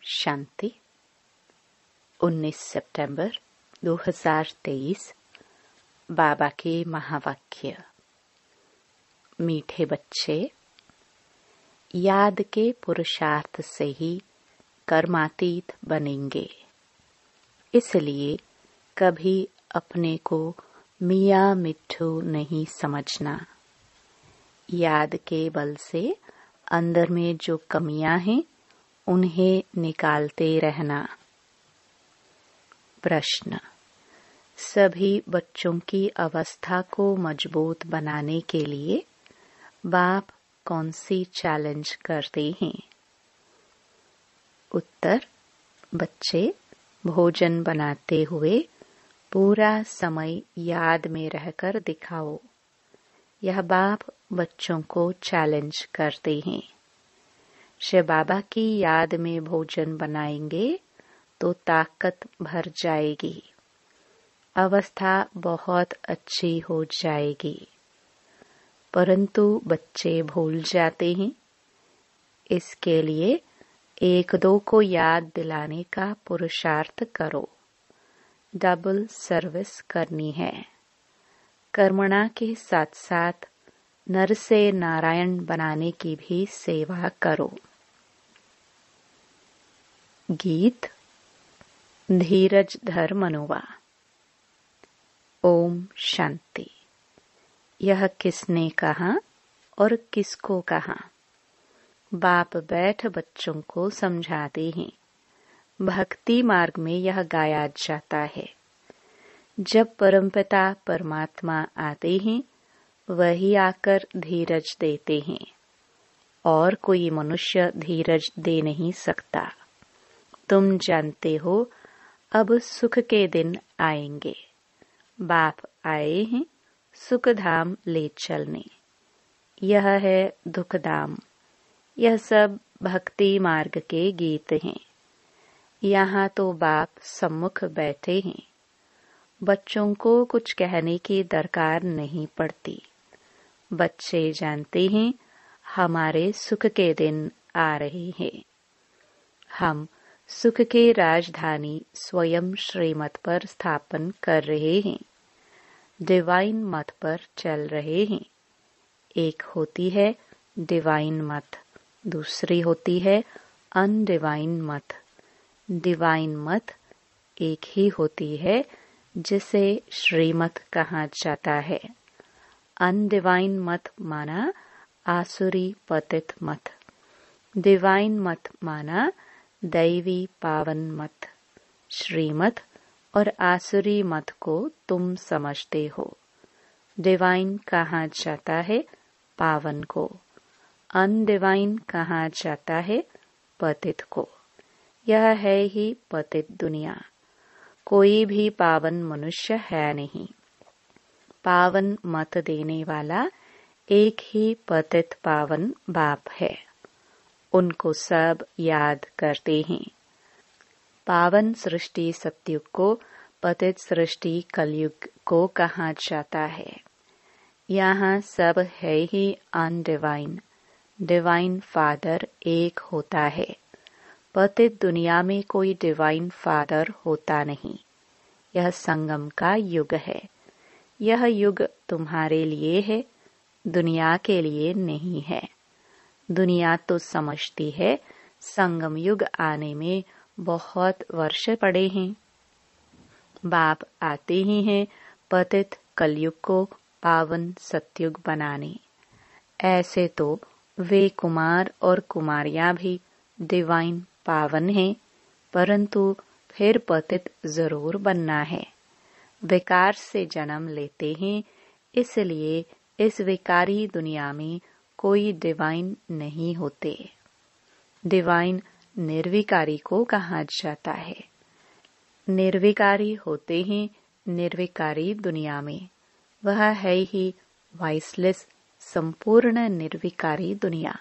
शांति। 19 सितंबर 2023। बाबा के महावाक्य। मीठे बच्चे, याद के पुरुषार्थ से ही कर्मातीत बनेंगे। इसलिए कभी अपने को मियाँ मिट्ठू नहीं समझना। याद के बल से अंदर में जो कमियां हैं उन्हें निकालते रहना। प्रश्न: सभी बच्चों की अवस्था को मजबूत बनाने के लिए बाप कौन सी चैलेंज करते हैं? उत्तर: बच्चे, भोजन बनाते हुए पूरा समय याद में रहकर दिखाओ। यह बाप बच्चों को चैलेंज करते हैं। शिव बाबा की याद में भोजन बनाएंगे तो ताकत भर जाएगी, अवस्था बहुत अच्छी हो जाएगी। परंतु बच्चे भूल जाते हैं। इसके लिए एक दो को याद दिलाने का पुरुषार्थ करो। डबल सर्विस करनी है। कर्मणा के साथ साथ नर से नारायण बनाने की भी सेवा करो। गीत। धीरज धर मनुवा। ओम शांति। यह किसने कहा और किसको कहा? बाप बैठ बच्चों को समझाते हैं। भक्ति मार्ग में यह गाया जाता है। जब परमपिता परमात्मा आते हैं, वही आकर धीरज देते हैं और कोई मनुष्य धीरज दे नहीं सकता। तुम जानते हो अब सुख के दिन आएंगे। बाप आए हैं सुख धाम ले चलने। यह है दुख धाम। यह सब भक्ति मार्ग के गीत हैं। यहाँ तो बाप सम्मुख बैठे हैं। बच्चों को कुछ कहने की दरकार नहीं पड़ती। बच्चे जानते हैं हमारे सुख के दिन आ रहे हैं। हम सुख के राजधानी स्वयं श्रीमत पर स्थापन कर रहे हैं। डिवाइन मत पर चल रहे हैं। एक होती है डिवाइन मत, दूसरी होती है अनडिवाइन मत। डिवाइन मत एक ही होती है जिसे श्रीमत कहा जाता है। अनडिवाइन मत माना आसुरी पतित मत। डिवाइन मत माना दैवी पावन मत। श्रीमत और आसुरी मत को तुम समझते हो। डिवाइन कहा जाता है पावन को, अनडिवाइन कहा जाता है पतित को। यह है ही पतित दुनिया। कोई भी पावन मनुष्य है नहीं। पावन मत देने वाला एक ही पतित पावन बाप है। उनको सब याद करते हैं। पावन सृष्टि सतयुग को पतित सृष्टि कलयुग को कहा जाता है। यहाँ सब है ही अनडिवाइन। डिवाइन फादर एक होता है। पतित दुनिया में कोई डिवाइन फादर होता नहीं। यह संगम का युग है। यह युग तुम्हारे लिए है, दुनिया के लिए नहीं है। दुनिया तो समझती है संगम युग आने में बहुत वर्ष पड़े हैं। बाप आते ही हैं पतित कलयुग को पावन सतयुग बनाने। ऐसे तो वे कुमार और कुमारियां भी डिवाइन पावन हैं, परंतु फिर पतित जरूर बनना है। विकार से जन्म लेते हैं, इसलिए इस विकारी दुनिया में कोई डिवाइन नहीं होते। डिवाइन निर्विकारी को कहा जाता है। निर्विकारी होते हैं निर्विकारी दुनिया में। वह है ही वाइसलेस संपूर्ण निर्विकारी दुनिया।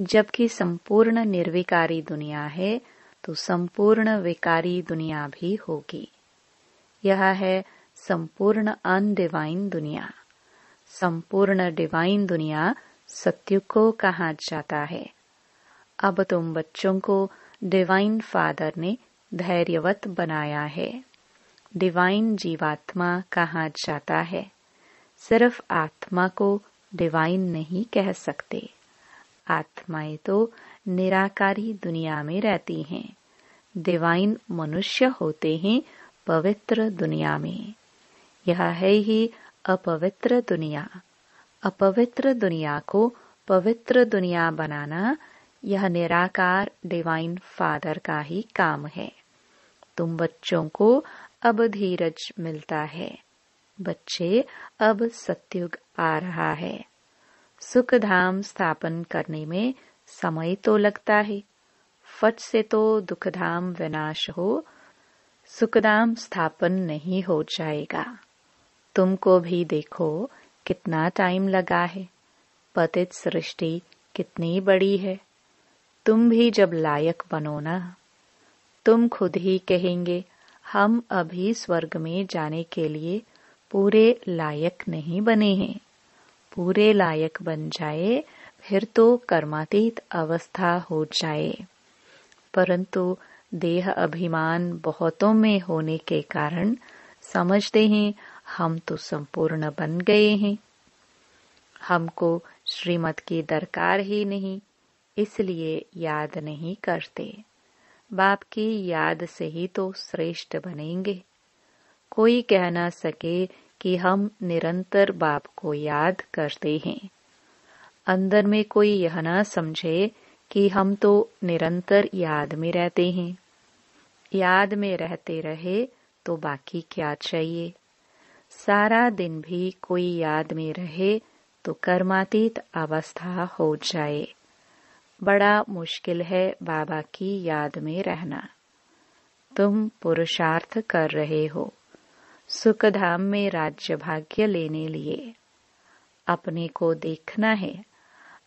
जबकि संपूर्ण निर्विकारी दुनिया है तो संपूर्ण विकारी दुनिया भी होगी। यह है संपूर्ण अनडिवाइन दुनिया। संपूर्ण डिवाइन दुनिया सत्युग को कहा जाता है। अब तुम बच्चों को डिवाइन फादर ने धैर्यवत बनाया है। डिवाइन जीवात्मा कहा जाता है। सिर्फ आत्मा को डिवाइन नहीं कह सकते। आत्माएं तो निराकारी दुनिया में रहती हैं। डिवाइन मनुष्य होते हैं पवित्र दुनिया में। यह है ही अपवित्र दुनिया। अपवित्र दुनिया को पवित्र दुनिया बनाना यह निराकार डिवाइन फादर का ही काम है। तुम बच्चों को अब धीरज मिलता है। बच्चे, अब सतयुग आ रहा है। सुख धाम स्थापन करने में समय तो लगता है। फट से तो दुख धाम विनाश हो, सुखधाम स्थापन नहीं हो जाएगा। तुमको भी देखो कितना टाइम लगा है। पतित सृष्टि कितनी बड़ी है। तुम भी जब लायक बनो ना, तुम खुद ही कहेंगे हम अभी स्वर्ग में जाने के लिए पूरे लायक नहीं बने हैं। पूरे लायक बन जाए फिर तो कर्मातीत अवस्था हो जाए। परंतु देह अभिमान बहुतों में होने के कारण समझते हैं हम तो संपूर्ण बन गए हैं। हमको श्रीमत की दरकार ही नहीं, इसलिए याद नहीं करते। बाप की याद से ही तो श्रेष्ठ बनेंगे। कोई कह ना सके कि हम निरंतर बाप को याद करते हैं। अंदर में कोई यह ना समझे कि हम तो निरंतर याद में रहते हैं। याद में रहते रहे तो बाकी क्या चाहिए। सारा दिन भी कोई याद में रहे तो कर्मातीत अवस्था हो जाए। बड़ा मुश्किल है बाबा की याद में रहना। तुम पुरुषार्थ कर रहे हो सुख धाम में राज्य भाग्य लेने लिए। अपने को देखना है।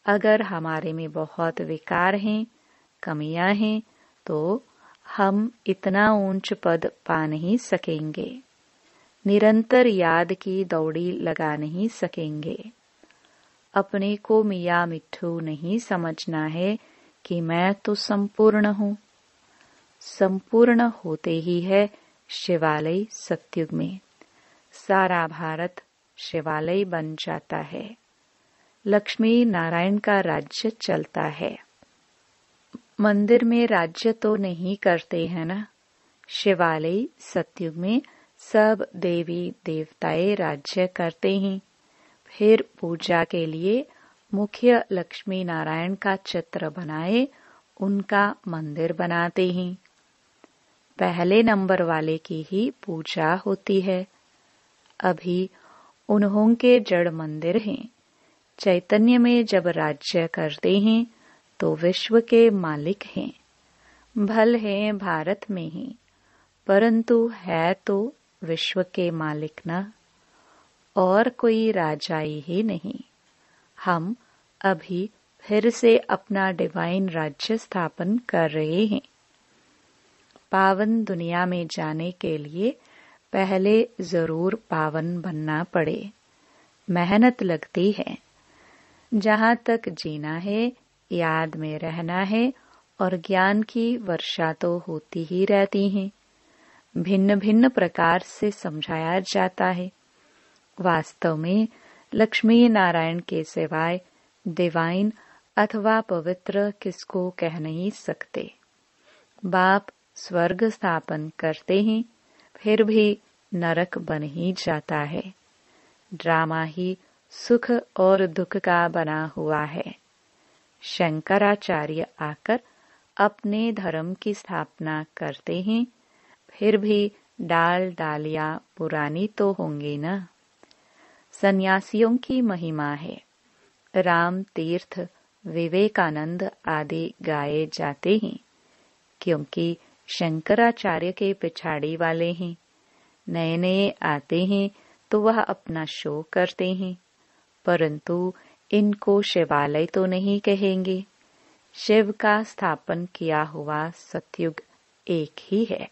अगर हमारे में बहुत विकार हैं, कमियां हैं, तो हम इतना ऊंच पद पा नहीं सकेंगे। निरंतर याद की दौड़ी लगा नहीं सकेंगे। अपने को मियाँ मिट्ठू नहीं समझना है कि मैं तो संपूर्ण हूँ। संपूर्ण होते ही है शिवालय सतयुग में। सारा भारत शिवालय बन जाता है। लक्ष्मी नारायण का राज्य चलता है। मंदिर में राज्य तो नहीं करते हैं ना। शिवालय सतयुग में सब देवी देवताएं राज्य करते हैं। फिर पूजा के लिए मुख्य लक्ष्मी नारायण का चित्र बनाए उनका मंदिर बनाते हैं। पहले नंबर वाले की ही पूजा होती है। अभी उन्हों के जड़ मंदिर हैं। चैतन्य में जब राज्य करते हैं तो विश्व के मालिक हैं। भल है भारत में ही, परंतु है तो विश्व के मालिक ना, और कोई राजाई ही नहीं। हम अभी फिर से अपना डिवाइन राज्य स्थापन कर रहे हैं। पावन दुनिया में जाने के लिए पहले जरूर पावन बनना पड़े। मेहनत लगती है। जहाँ तक जीना है, याद में रहना है और ज्ञान की वर्षा तो होती ही रहती है। भिन्न भिन्न प्रकार से समझाया जाता है। वास्तव में लक्ष्मी नारायण के सिवाय डिवाइन अथवा पवित्र किसको कह नहीं सकते। बाप स्वर्ग स्थापन करते हैं, फिर भी नरक बन ही जाता है। ड्रामा ही सुख और दुख का बना हुआ है। शंकराचार्य आकर अपने धर्म की स्थापना करते हैं, फिर भी डाल डालियां पुरानी तो होंगी ना। सन्यासियों की महिमा है। राम तीर्थ, विवेकानंद आदि गाए जाते हैं, क्योंकि शंकराचार्य के पिछाड़ी वाले हैं। नए नए आते हैं तो वह अपना शो करते हैं, परंतु इनको शिवालय तो नहीं कहेंगे। शिव का स्थापन किया हुआ सतयुग एक ही है।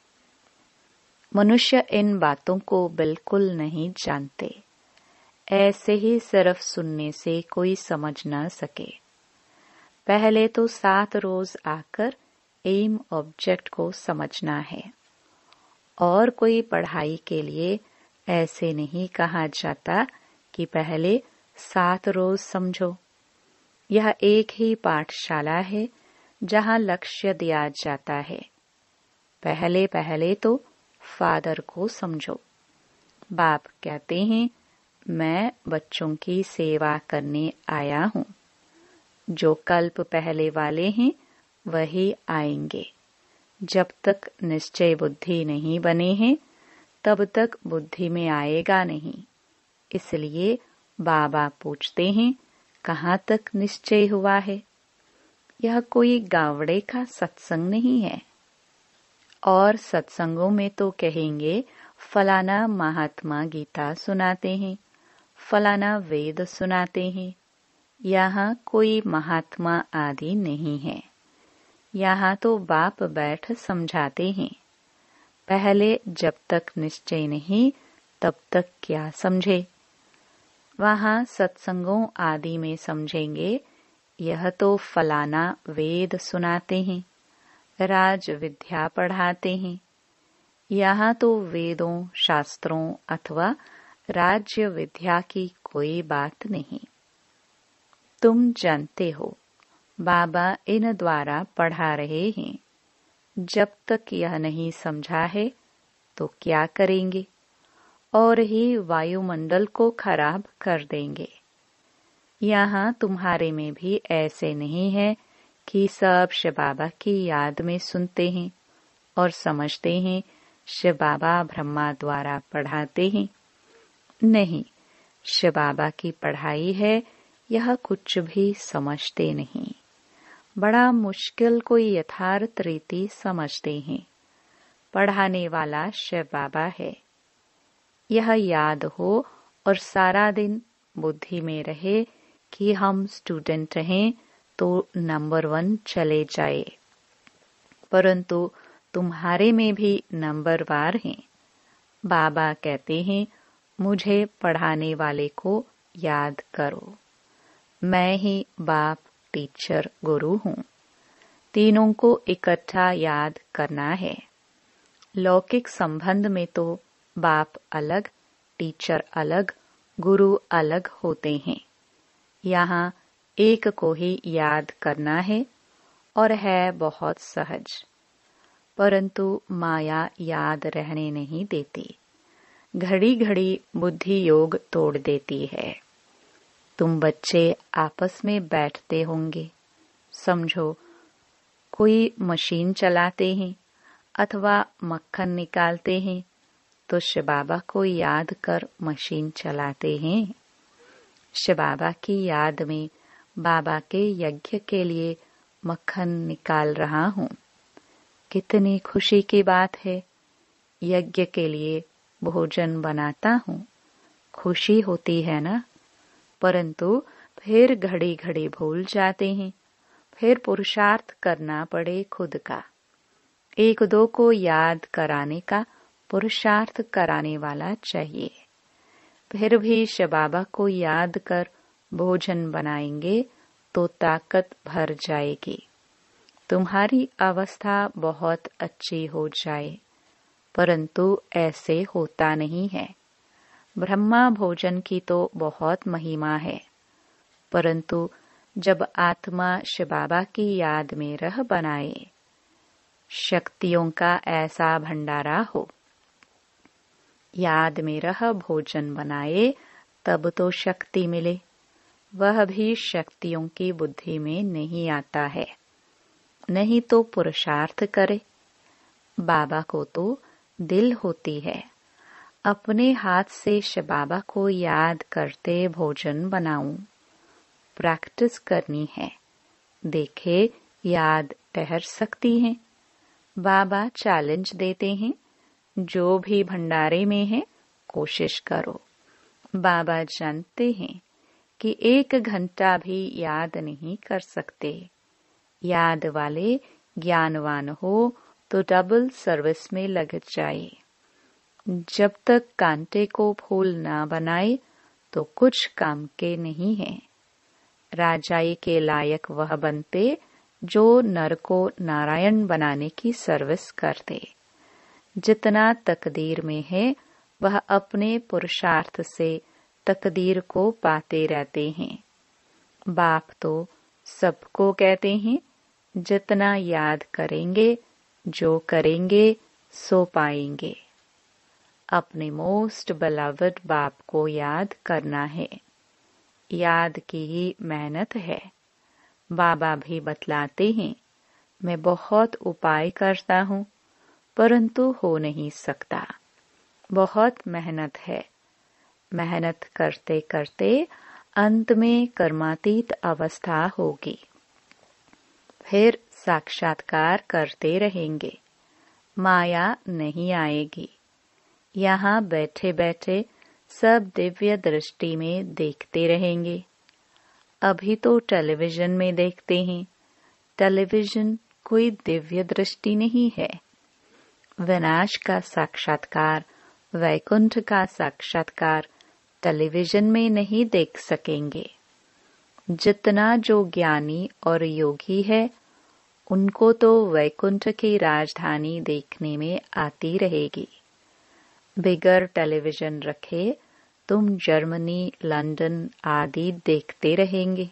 मनुष्य इन बातों को बिल्कुल नहीं जानते। ऐसे ही सिर्फ सुनने से कोई समझ न सके। पहले तो 7 रोज आकर एम ऑब्जेक्ट को समझना है। और कोई पढ़ाई के लिए ऐसे नहीं कहा जाता कि पहले 7 रोज समझो। यह एक ही पाठशाला है जहाँ लक्ष्य दिया जाता है। पहले पहले तो फादर को समझो। बाप कहते हैं, मैं बच्चों की सेवा करने आया हूँ। जो कल्प पहले वाले हैं वही आएंगे। जब तक निश्चय बुद्धि नहीं बने हैं तब तक बुद्धि में आएगा नहीं। इसलिए बाबा पूछते हैं, कहाँ तक निश्चय हुआ है? यह कोई गावड़े का सत्संग नहीं है। और सत्संगों में तो कहेंगे फलाना महात्मा गीता सुनाते हैं, फलाना वेद सुनाते हैं। यहाँ कोई महात्मा आदि नहीं है। यहाँ तो बाप बैठ समझाते हैं। पहले जब तक निश्चय नहीं तब तक क्या समझे? वहाँ सत्संगों आदि में समझेंगे, यह तो फलाना वेद सुनाते हैं, राज विद्या पढ़ाते हैं। यहाँ तो वेदों, शास्त्रों अथवा राज्य विद्या की कोई बात नहीं। तुम जानते हो, बाबा इन द्वारा पढ़ा रहे हैं। जब तक यह नहीं समझा है तो क्या करेंगे? और ही वायुमंडल को खराब कर देंगे। यहाँ तुम्हारे में भी ऐसे नहीं है कि सब शिव बाबा की याद में सुनते हैं और समझते हैं शिव बाबा ब्रह्मा द्वारा पढ़ाते हैं। नहीं, शिव बाबा की पढ़ाई है, यह कुछ भी समझते नहीं। बड़ा मुश्किल कोई यथार्थ रीति समझते हैं। पढ़ाने वाला शिव बाबा है। यह याद हो और सारा दिन बुद्धि में रहे कि हम स्टूडेंट हैं तो नंबर 1 चले जाए। परंतु तुम्हारे में भी नंबरवार हैं। बाबा कहते हैं, मुझे पढ़ाने वाले को याद करो। मैं ही बाप, टीचर, गुरु हूँ। तीनों को इकट्ठा याद करना है। लौकिक संबंध में तो बाप अलग, टीचर अलग, गुरु अलग होते हैं। यहाँ एक को ही याद करना है और है बहुत सहज। परंतु माया याद रहने नहीं देती। घड़ी घड़ी बुद्धि योग तोड़ देती है। तुम बच्चे आपस में बैठते होंगे। समझो कोई मशीन चलाते हैं अथवा मक्खन निकालते हैं तो शिव बाबा को याद कर मशीन चलाते हैं। शिव बाबा की याद में बाबा के यज्ञ के लिए मक्खन निकाल रहा हूँ। कितनी खुशी की बात है। यज्ञ के लिए भोजन बनाता हूँ, खुशी होती है ना। परंतु फिर घड़ी घड़ी भूल जाते हैं। फिर पुरुषार्थ करना पड़े खुद का। एक दो को याद कराने का पुरुषार्थ कराने वाला चाहिए। फिर भी शिव बाबा को याद कर भोजन बनाएंगे तो ताकत भर जाएगी। तुम्हारी अवस्था बहुत अच्छी हो जाए। परंतु ऐसे होता नहीं है। ब्रह्मा भोजन की तो बहुत महिमा है। परंतु जब आत्मा शिव बाबा की याद में रह बनाए, शक्तियों का ऐसा भंडारा हो, याद में रह भोजन बनाए तब तो शक्ति मिले। वह भी शक्तियों की बुद्धि में नहीं आता है। नहीं तो पुरुषार्थ करे। बाबा को तो दिल होती है। अपने हाथ से शिव बाबा को याद करते भोजन बनाऊं। प्रैक्टिस करनी है। देखे याद ठहर सकती है। बाबा चैलेंज देते हैं, जो भी भंडारे में है कोशिश करो। बाबा जानते हैं कि 1 घंटा भी याद नहीं कर सकते। याद वाले ज्ञानवान हो तो डबल सर्विस में लग जाए। जब तक कांटे को फूल ना बनाए तो कुछ काम के नहीं है। राजाई के लायक वह बनते जो नर को नारायण बनाने की सर्विस कर दे। जितना तकदीर में है वह अपने पुरुषार्थ से तकदीर को पाते रहते हैं। बाप तो सबको कहते हैं, जितना याद करेंगे, जो करेंगे सो पाएंगे। अपने मोस्ट बिलवड बाप को याद करना है। याद की ही मेहनत है। बाबा भी बतलाते हैं, मैं बहुत उपाय करता हूँ परंतु हो नहीं सकता। बहुत मेहनत है। मेहनत करते करते अंत में कर्मातीत अवस्था होगी। फिर साक्षात्कार करते रहेंगे। माया नहीं आएगी। यहाँ बैठे बैठे सब दिव्य दृष्टि में देखते रहेंगे। अभी तो टेलीविजन में देखते हैं। टेलीविजन कोई दिव्य दृष्टि नहीं है। विनाश का साक्षात्कार, वैकुंठ का साक्षात्कार टेलीविजन में नहीं देख सकेंगे। जितना जो ज्ञानी और योगी है उनको तो वैकुंठ की राजधानी देखने में आती रहेगी। बिगर टेलीविजन रखे तुम जर्मनी, लंदन आदि देखते रहेंगे।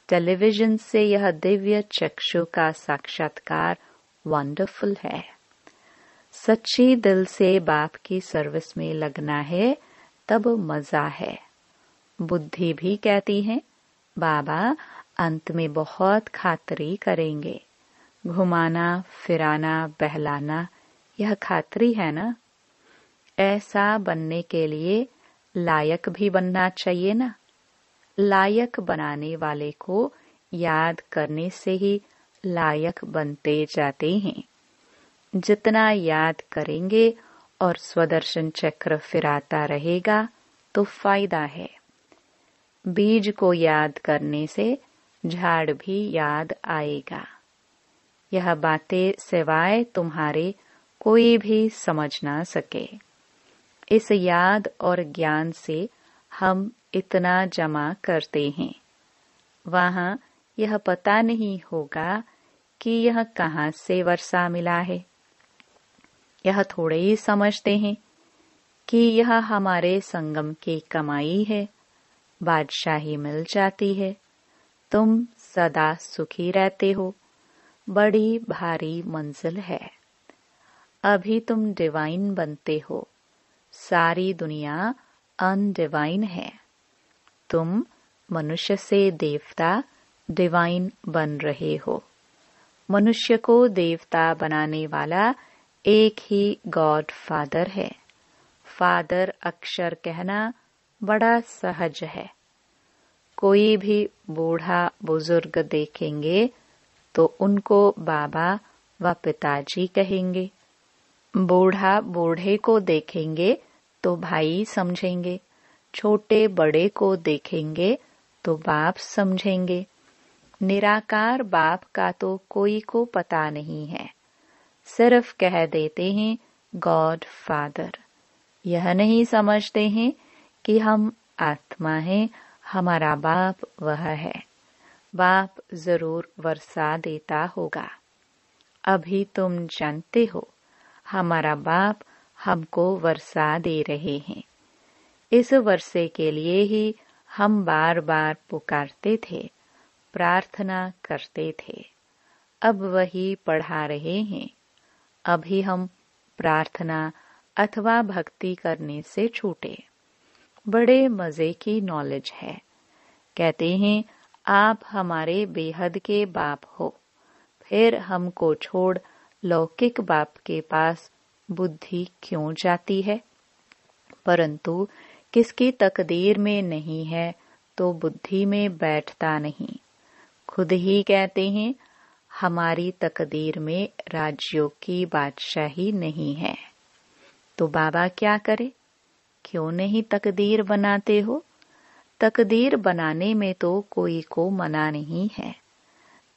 टेलीविजन से यह दिव्य चक्षु का साक्षात्कार वंडरफुल है। सच्ची दिल से बाप की सर्विस में लगना है, तब मजा है। बुद्धि भी कहती है, बाबा अंत में बहुत खातरी करेंगे। घुमाना, फिराना, बहलाना, यह खातरी है ना। ऐसा बनने के लिए लायक भी बनना चाहिए ना। लायक बनाने वाले को याद करने से ही लायक बनते जाते हैं। जितना याद करेंगे और स्वदर्शन चक्र फिराता रहेगा तो फायदा है। बीज को याद करने से झाड़ भी याद आएगा। यह बातें सिवाय तुम्हारे कोई भी समझ ना सके। इस याद और ज्ञान से हम इतना जमा करते हैं। वहां यह पता नहीं होगा कि यह कहां से वर्षा मिला है। यह थोड़े ही समझते हैं कि यह हमारे संगम की कमाई है। बादशाही मिल जाती है। तुम सदा सुखी रहते हो। बड़ी भारी मंजिल है। अभी तुम डिवाइन बनते हो। सारी दुनिया अनडिवाइन है। तुम मनुष्य से देवता डिवाइन बन रहे हो। मनुष्य को देवता बनाने वाला एक ही गॉड फादर है। फादर अक्षर कहना बड़ा सहज है। कोई भी बूढ़ा बुजुर्ग देखेंगे तो उनको बाबा व पिताजी कहेंगे। बूढ़ा बूढ़े को देखेंगे तो भाई समझेंगे। छोटे बड़े को देखेंगे तो बाप समझेंगे। निराकार बाप का तो कोई को पता नहीं है। सिर्फ कह देते हैं गॉड फादर। यह नहीं समझते हैं कि हम आत्मा हैं, हमारा बाप वह है। बाप जरूर वर्षा देता होगा। अभी तुम जानते हो हमारा बाप हमको वर्षा दे रहे हैं। इस वर्षे के लिए ही हम बार बार पुकारते थे, प्रार्थना करते थे। अब वही पढ़ा रहे हैं। अभी हम प्रार्थना अथवा भक्ति करने से छूटे। बड़े मजे की नॉलेज है। कहते हैं आप हमारे बेहद के बाप हो। फिर हमको छोड़ लौकिक बाप के पास बुद्धि क्यों जाती है? परंतु किसकी तकदीर में नहीं है तो बुद्धि में बैठता नहीं। खुद ही कहते हैं हमारी तकदीर में राज्यों की बादशाही नहीं है। तो बाबा क्या करे? क्यों नहीं तकदीर बनाते हो? तकदीर बनाने में तो कोई को मना नहीं है।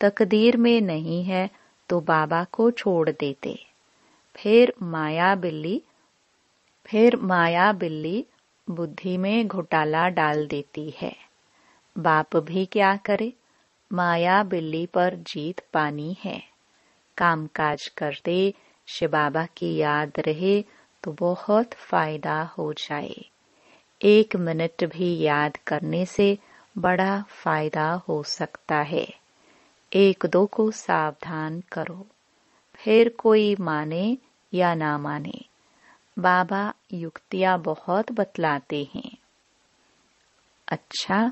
तकदीर में नहीं है तो बाबा को छोड़ देते। फिर माया बिल्ली बुद्धि में घोटाला डाल देती है। बाप भी क्या करे? माया बिल्ली पर जीत पानी है। कामकाज करते शिव बाबा की याद रहे तो बहुत फायदा हो जाए। 1 मिनट भी याद करने से बड़ा फायदा हो सकता है। 1-2 को सावधान करो, फिर कोई माने या ना माने। बाबा युक्तियां बहुत बतलाते हैं। अच्छा,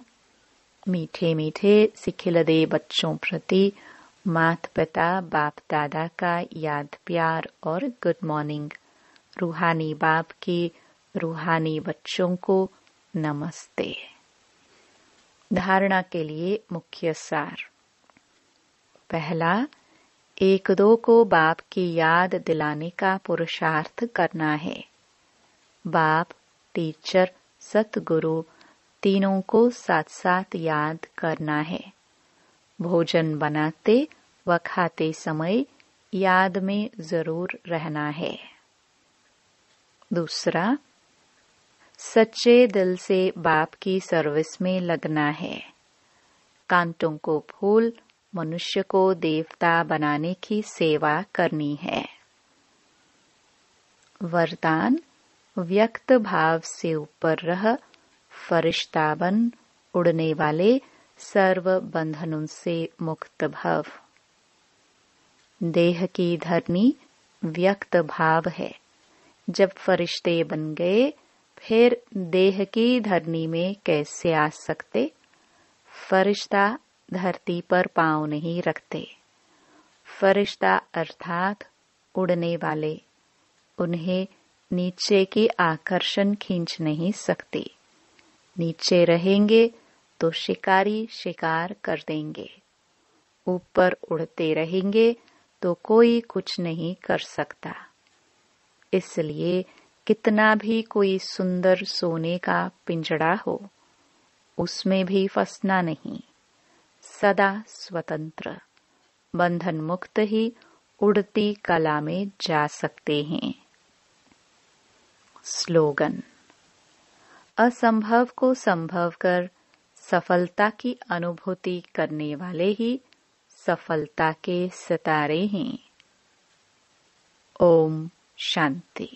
मीठे मीठे सिखिलदे बच्चों प्रति माता पिता बाप दादा का याद प्यार और गुड मॉर्निंग। रूहानी बाप की रूहानी बच्चों को नमस्ते। धारणा के लिए मुख्य सार। पहला, 1-2 को बाप की याद दिलाने का पुरुषार्थ करना है। बाप, टीचर, सतगुरु तीनों को साथ साथ याद करना है। भोजन बनाते व खाते समय याद में जरूर रहना है। दूसरा, सच्चे दिल से बाप की सर्विस में लगना है। कांटों को फूल, मनुष्य को देवता बनाने की सेवा करनी है। वरदान, व्यक्त भाव से ऊपर रह, फरिश्ता बन, उड़ने वाले सर्व बंधनों से मुक्त भव। देह की धरनी व्यक्त भाव है। जब फरिश्ते बन गए फिर देह की धरनी में कैसे आ सकते? फरिश्ता धरती पर पांव नहीं रखते। फरिश्ता अर्थात उड़ने वाले, उन्हें नीचे की आकर्षण खींच नहीं सकती। नीचे रहेंगे तो शिकारी शिकार कर देंगे। ऊपर उड़ते रहेंगे तो कोई कुछ नहीं कर सकता। इसलिए कितना भी कोई सुंदर सोने का पिंजड़ा हो, उसमें भी फंसना नहीं। सदा स्वतंत्र, बंधन मुक्त ही उड़ती कला में जा सकते हैं। स्लोगन, असंभव को संभव कर सफलता की अनुभूति करने वाले ही सफलता के सितारे हैं। ओम शांति।